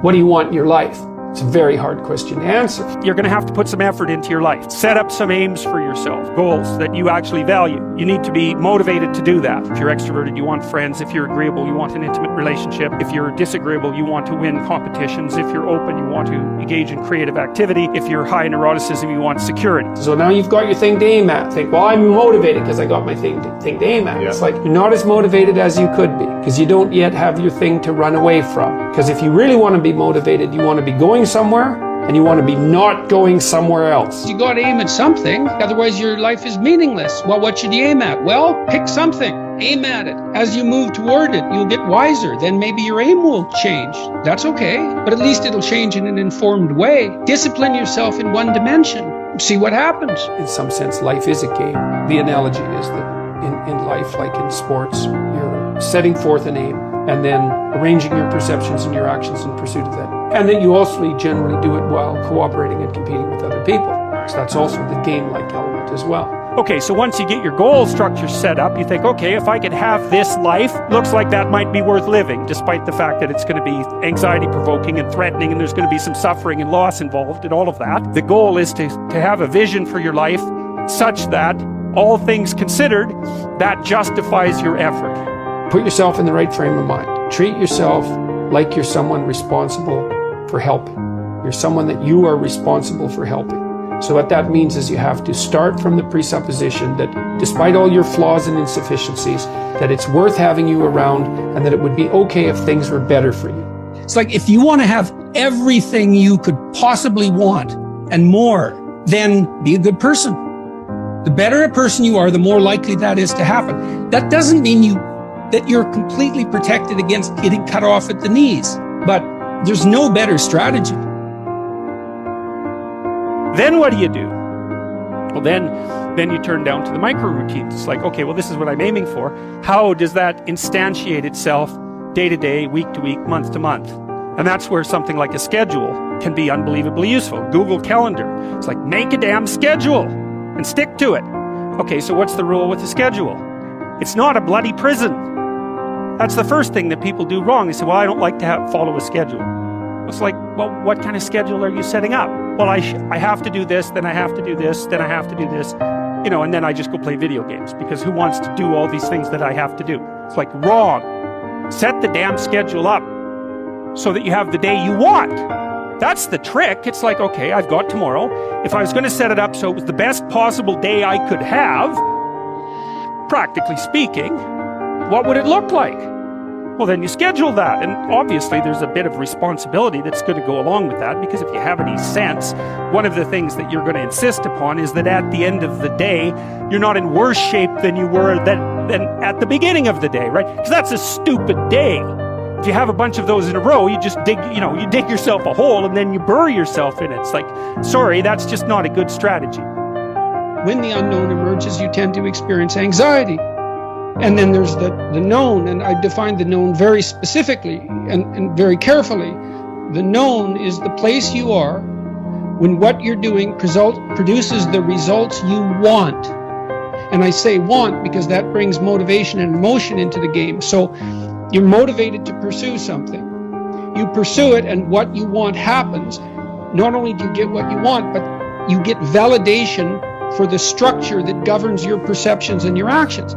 What do you want in your life? It's a very hard question to answer. You're going to have to put some effort into your life. Set up some aims for yourself, goals that you actually value. You need to be motivated to do that. If you're extroverted, you want friends. If you're agreeable, you want an intimate relationship. If you're disagreeable, you want to win competitions. If you're open, you want to engage in creative activity. If you're high in neuroticism, you want security. So now you've got your thing to aim at. Think, well, I'm motivated because I got my thing to aim at. Yeah. It's like you're not as motivated as you could be because you don't yet have your thing to run away from. Because if you really want to be motivated, you want to be going somewhere and you want to be not going somewhere else. You got to aim at something, otherwise your life is meaningless. Well, what should you aim at? Well, pick something. Aim at it. As you move toward it, you'll get wiser. Then maybe your aim will change. That's okay, but at least it'll change in an informed way. Discipline yourself in one dimension. See what happens. In some sense, life is a game. The analogy is that in life, like in sports, you're setting forth an aim and then arranging your perceptions and your actions in pursuit of that. And that you also generally do it while cooperating and competing with other people. So that's also the game-like element as well. Okay, so once you get your goal structure set up, you think, okay, if I could have this life, looks like that might be worth living, despite the fact that it's going to be anxiety-provoking and threatening, and there's going to be some suffering and loss involved and all of that. The goal is to have a vision for your life such that, all things considered, that justifies your effort. Put yourself in the right frame of mind. Treat yourself like you're someone responsible for helping. You're someone that you are responsible for helping. So what that means is you have to start from the presupposition that despite all your flaws and insufficiencies, that it's worth having you around and that it would be okay if things were better for you. It's like if you want to have everything you could possibly want and more, then be a good person. The better a person you are, the more likely that is to happen. That doesn't mean that you're completely protected against getting cut off at the knees, but there's no better strategy. Then what do you do? Well, then you turn down to the micro routines. It's like, okay, well, this is what I'm aiming for. How does that instantiate itself day to day, week to week, month to month? And that's where something like a schedule can be unbelievably useful. Google Calendar. It's like, make a damn schedule and stick to it. Okay, so what's the rule with the schedule? It's not a bloody prison. That's the first thing that people do wrong. They say, well, I don't like to follow a schedule. It's like, well, what kind of schedule are you setting up? Well, I have to do this, then I have to do this, then I have to do this, and then I just go play video games because who wants to do all these things that I have to do? It's like, wrong. Set the damn schedule up so that you have the day you want. That's the trick. It's like, okay, I've got tomorrow. If I was going to set it up so it was the best possible day I could have, practically speaking, what would it look like? Well, then you schedule that, and obviously there's a bit of responsibility that's going to go along with that, because if you have any sense, one of the things that you're going to insist upon is that at the end of the day, you're not in worse shape than you were than at the beginning of the day, right? Because that's a stupid day. If you have a bunch of those in a row, you just dig yourself a hole and then you bury yourself in it. It's like, sorry, that's just not a good strategy. When the unknown emerges, you tend to experience anxiety. And then there's the known, and I defined the known very specifically and very carefully. The known is the place you are when what you're doing produces the results you want. And I say want because that brings motivation and emotion into the game. So you're motivated to pursue something. You pursue it, and what you want happens. Not only do you get what you want, but you get validation for the structure that governs your perceptions and your actions.